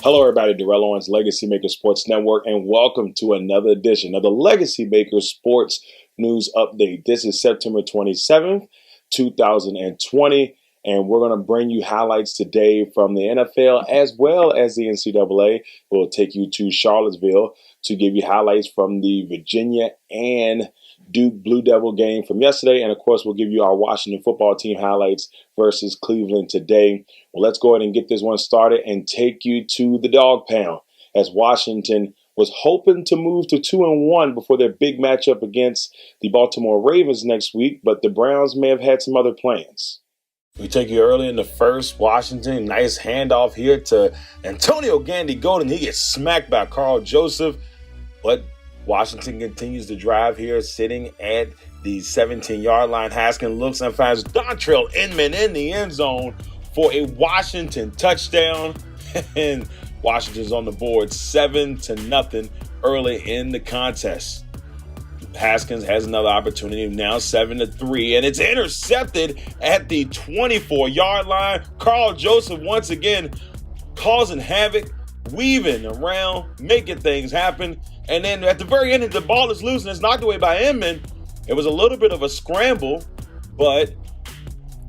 Hello, everybody. Darrell Owens, LegacyMaker Sports Network, and welcome to another edition of the LegacyMaker Sports News Update. This is September 27th, 2020, and we're going to bring you highlights today from the NFL as well as the NCAA. We'll take you to Charlottesville to give you highlights from the Virginia and Duke Blue Devil game from yesterday, and of course, we'll give you our Washington football team highlights versus Cleveland today. Well, let's go ahead and get this one started and take you to the dog pound, as Washington was hoping to move to 2-1 before their big matchup against the Baltimore Ravens next week, but the Browns may have had some other plans. We take you early in the first. Washington, nice handoff here to Antonio Gandy-Golden. He gets smacked by Carl Joseph, but Washington continues to drive here, sitting at the 17-yard line. Haskins looks and finds Darrell Inman in the end zone for a Washington touchdown. And Washington's on the board 7-0 early in the contest. Haskins has another opportunity, now 7-3, and it's intercepted at the 24-yard line. Carl Joseph once again causing havoc, weaving around, making things happen. And then at the very end, the ball is loose and it's knocked away by Inman. It was a little bit of a scramble, but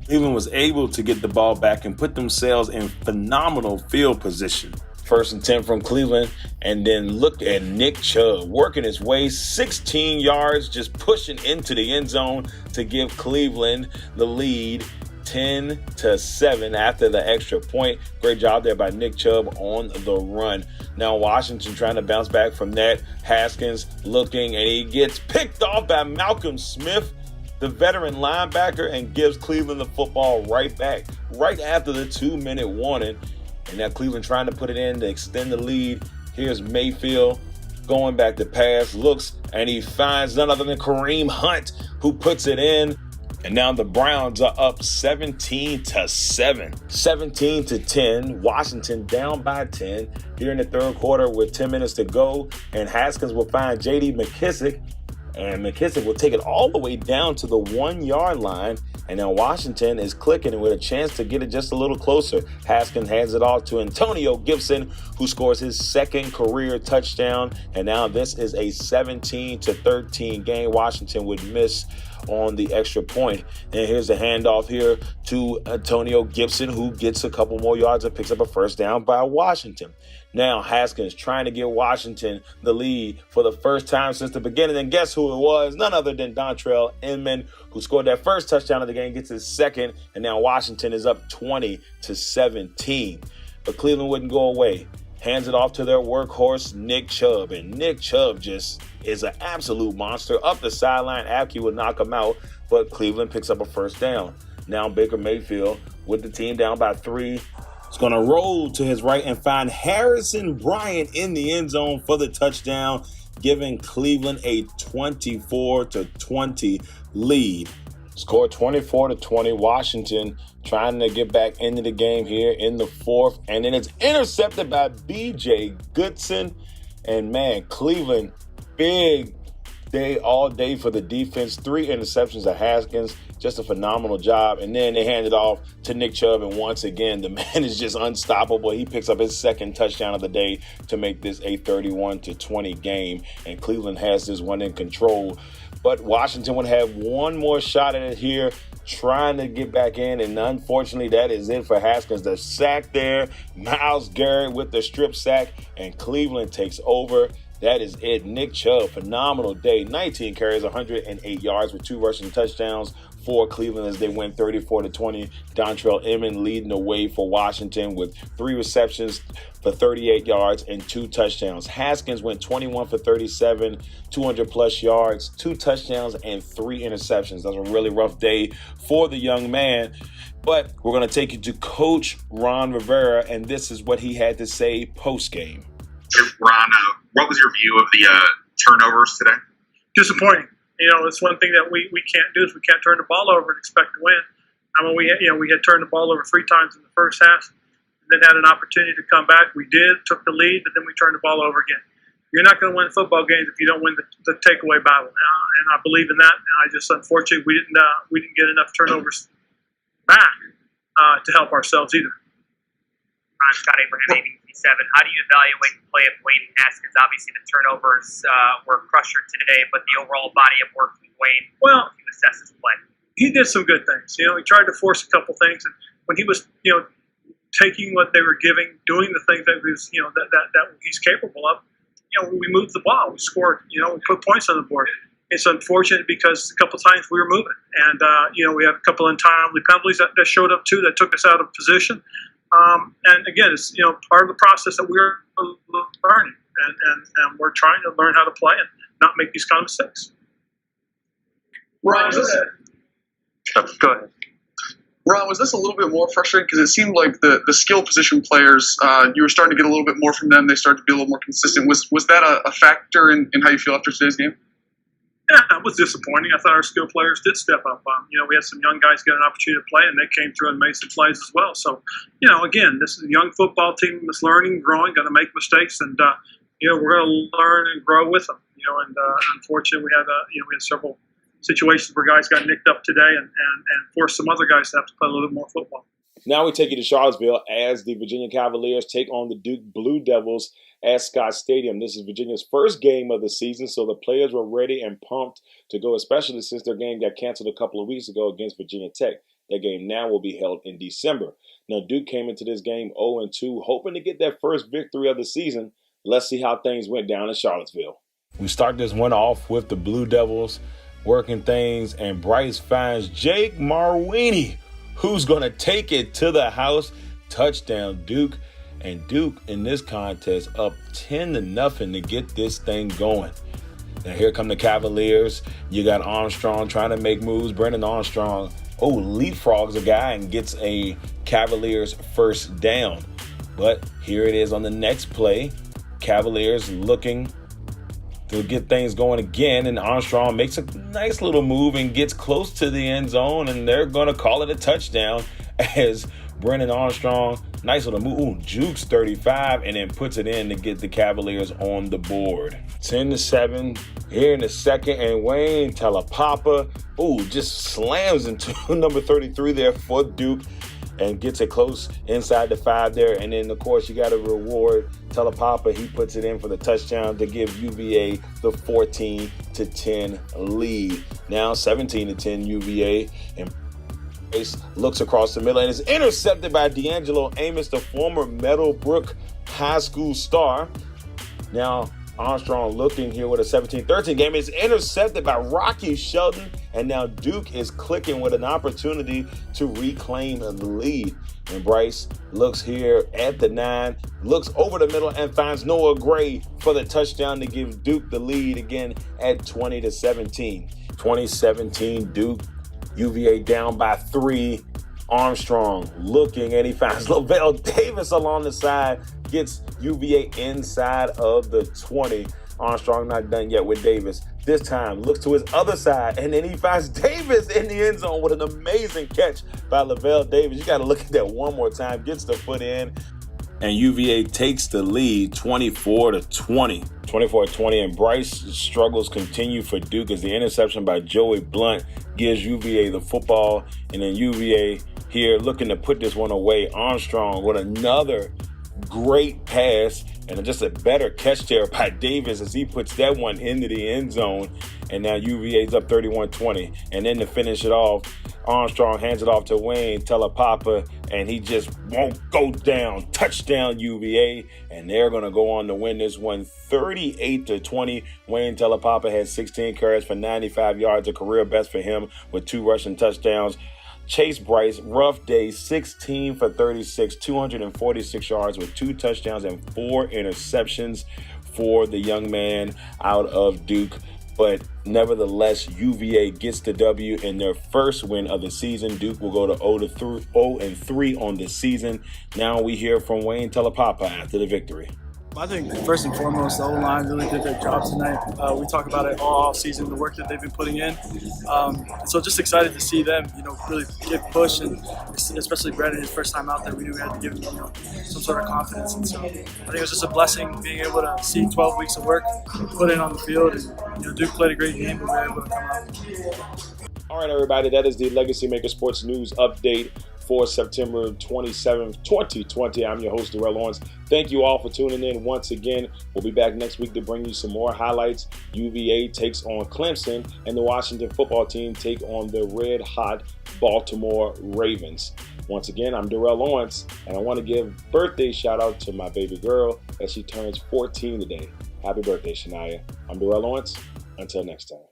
Cleveland was able to get the ball back and put themselves in phenomenal field position. First and 10 from Cleveland, and then look at Nick Chubb working his way 16 yards, just pushing into the end zone to give Cleveland the lead 10-7 after the extra point. Great job there by Nick Chubb on the run. Now Washington trying to bounce back from that. Haskins looking, and he gets picked off by Malcolm Smith, the veteran linebacker, and gives Cleveland the football right back, right after the 2-minute warning. And now Cleveland trying to put it in to extend the lead. Here's Mayfield going back to pass, looks, and he finds none other than Kareem Hunt, who puts it in. And now the Browns are up 17-7, 17-10. Washington down by 10 here in the third quarter with 10 minutes to go. And Haskins will find J.D. McKissick, and McKissick will take it all the way down to the 1-yard line. And now Washington is clicking with a chance to get it just a little closer. Haskins hands it off to Antonio Gibson, who scores his second career touchdown. And now this is a 17-13 game. Washington would miss on the extra point. And here's the handoff here to Antonio Gibson, who gets a couple more yards and picks up a first down by Washington. Now Haskins trying to give Washington the lead for the first time since the beginning. And guess who it was? None other than Darrell Inman, who scored that first touchdown of the game, gets his second. And now Washington is up 20-17. But Cleveland wouldn't go away. Hands it off to their workhorse, Nick Chubb. And Nick Chubb just is an absolute monster. Up the sideline, Apke would knock him out, but Cleveland picks up a first down. Now Baker Mayfield with the team down by 3. He's going to roll to his right and find Harrison Bryant in the end zone for the touchdown, giving Cleveland a 24-20 lead. Score 24-20. Washington trying to get back into the game here in the fourth. And then it's intercepted by B.J. Goodson. And man, Cleveland, big day all day for the defense. 3 interceptions of Haskins. Just a phenomenal job. And then they hand it off to Nick Chubb. And once again, the man is just unstoppable. He picks up his second touchdown of the day to make this a 31-20 game. And Cleveland has this one in control. But Washington would have one more shot at it here, trying to get back in. And unfortunately, that is it for Haskins. The sack there, Myles Garrett with the strip sack, and Cleveland takes over. That is it. Nick Chubb, phenomenal day. 19 carries, 108 yards with 2 rushing touchdowns for Cleveland as they win 34-20. Darrell Inman leading the way for Washington with 3 receptions for 38 yards and 2 touchdowns. Haskins went 21 for 37, 200-plus yards, 2 touchdowns, and 3 interceptions. That was a really rough day for the young man. But we're going to take you to Coach Ron Rivera, and this is what he had to say post-game. Ron, what was your view of the turnovers today? Disappointing. It's one thing that we can't do is we can't turn the ball over and expect to win. I mean, we had turned the ball over 3 times in the first half, and then had an opportunity to come back. We did, took the lead, but then we turned the ball over again. You're not going to win football games if you don't win the takeaway battle, and I believe in that. And I just unfortunately we didn't get enough turnovers back to help ourselves either. Scott Abraham, ABC How do you evaluate the play of Wayne Haskins? Obviously, the turnovers were a crusher today, but the overall body of work from Wayne, well, you assess his play. He did some good things. He tried to force a couple things, and when he was, taking what they were giving, doing the things that he was, that he's capable of, we moved the ball, we scored, we put points on the board. It's unfortunate because a couple times we were moving, and we had a couple untimely penalties that showed up too that took us out of position. And again, it's part of the process that we're learning, and we're trying to learn how to play and not make these kind of mistakes. Ron, Go ahead. Ron, was this a little bit more frustrating because it seemed like the skill position players, you were starting to get a little bit more from them. They started to be a little more consistent. Was that a factor in how you feel after today's game? Yeah, it was disappointing. I thought our skill players did step up. We had some young guys get an opportunity to play, and they came through and made some plays as well. So, again, this is a young football team that's learning, growing, going to make mistakes, and we're going to learn and grow with them. And unfortunately, we had several situations where guys got nicked up today, and forced some other guys to have to play a little bit more football. Now we take you to Charlottesville as the Virginia Cavaliers take on the Duke Blue Devils at Scott Stadium. This is Virginia's first game of the season, so the players were ready and pumped to go, especially since their game got canceled a couple of weeks ago against Virginia Tech. That game now will be held in December. Now, Duke came into this game 0-2, hoping to get their first victory of the season. Let's see how things went down in Charlottesville. We start this one off with the Blue Devils working things, and Bryce finds Jake Marwini, who's going to take it to the house. Touchdown, Duke. And Duke in this contest up 10-0 to get this thing going. Now here come the Cavaliers. You got Armstrong trying to make moves. Brendan Armstrong, leapfrogs a guy and gets a Cavaliers first down. But here it is on the next play. Cavaliers looking to get things going again, and Armstrong makes a nice little move and gets close to the end zone, and they're going to call it a touchdown as Brendan Armstrong, nice little move, jukes 35, and then puts it in to get the Cavaliers on the board. 10-7 here in the second, and Wayne Talapapa, just slams into number 33 there for Duke and gets it close inside the 5 there. And then, of course, you got to reward Talapapa. He puts it in for the touchdown to give UVA the 14-10 lead. Now 17-10 UVA, and looks across the middle and is intercepted by D'Angelo Amos, the former Meadowbrook High School star. Now Armstrong looking here with a 17-13 game. It's intercepted by Rocky Shelton, and now Duke is clicking with an opportunity to reclaim the lead. And Bryce looks here at the 9, looks over the middle and finds Noah Gray for the touchdown to give Duke the lead again at 20-17. 2017 Duke. UVA down by 3. Armstrong looking, and he finds Lavelle Davis along the side, gets UVA inside of the 20. Armstrong not done yet with Davis. This time looks to his other side, and then he finds Davis in the end zone with an amazing catch by Lavelle Davis. You got to look at that one more time. Gets the foot in, and UVA takes the lead 24-20. 24-20, and Bryce struggles continue for Duke as the interception by Joey Blunt gives UVA the football, and then UVA here looking to put this one away. Armstrong with another great pass and just a better catch there by Davis as he puts that one into the end zone, and now UVA's up 31-20. And then to finish it off, Armstrong hands it off to Wayne Talapapa, and he just won't go down. Touchdown UVA, and they're going to go on to win this one 38-20. Wayne Talapapa had 16 carries for 95 yards, a career best for him with 2 rushing touchdowns. Chase Bryce, rough day, 16 for 36, 246 yards with 2 touchdowns and 4 interceptions for the young man out of Duke. But nevertheless, UVA gets the W in their first win of the season. Duke will go to 0-3 on the season. Now we hear from Wayne Talapapa after the victory. I think first and foremost, the O-line really did their job tonight. We talk about it all season, the work that they've been putting in. So just excited to see them, really get pushed, and especially Brandon, his first time out there, we knew we had to give him, some sort of confidence. And so I think it was just a blessing being able to see 12 weeks of work put in on the field. And, Duke played a great game, but we were able to come out. All right, everybody, that is the LegacyMaker Sports News Update for September 27th, 2020. I'm your host, Darrell Owens. Thank you all for tuning in once again. We'll be back next week to bring you some more highlights. UVA takes on Clemson, and the Washington football team take on the red-hot Baltimore Ravens. Once again, I'm Darrell Owens, and I want to give birthday shout-out to my baby girl as she turns 14 today. Happy birthday, Shania. I'm Darrell Owens. Until next time.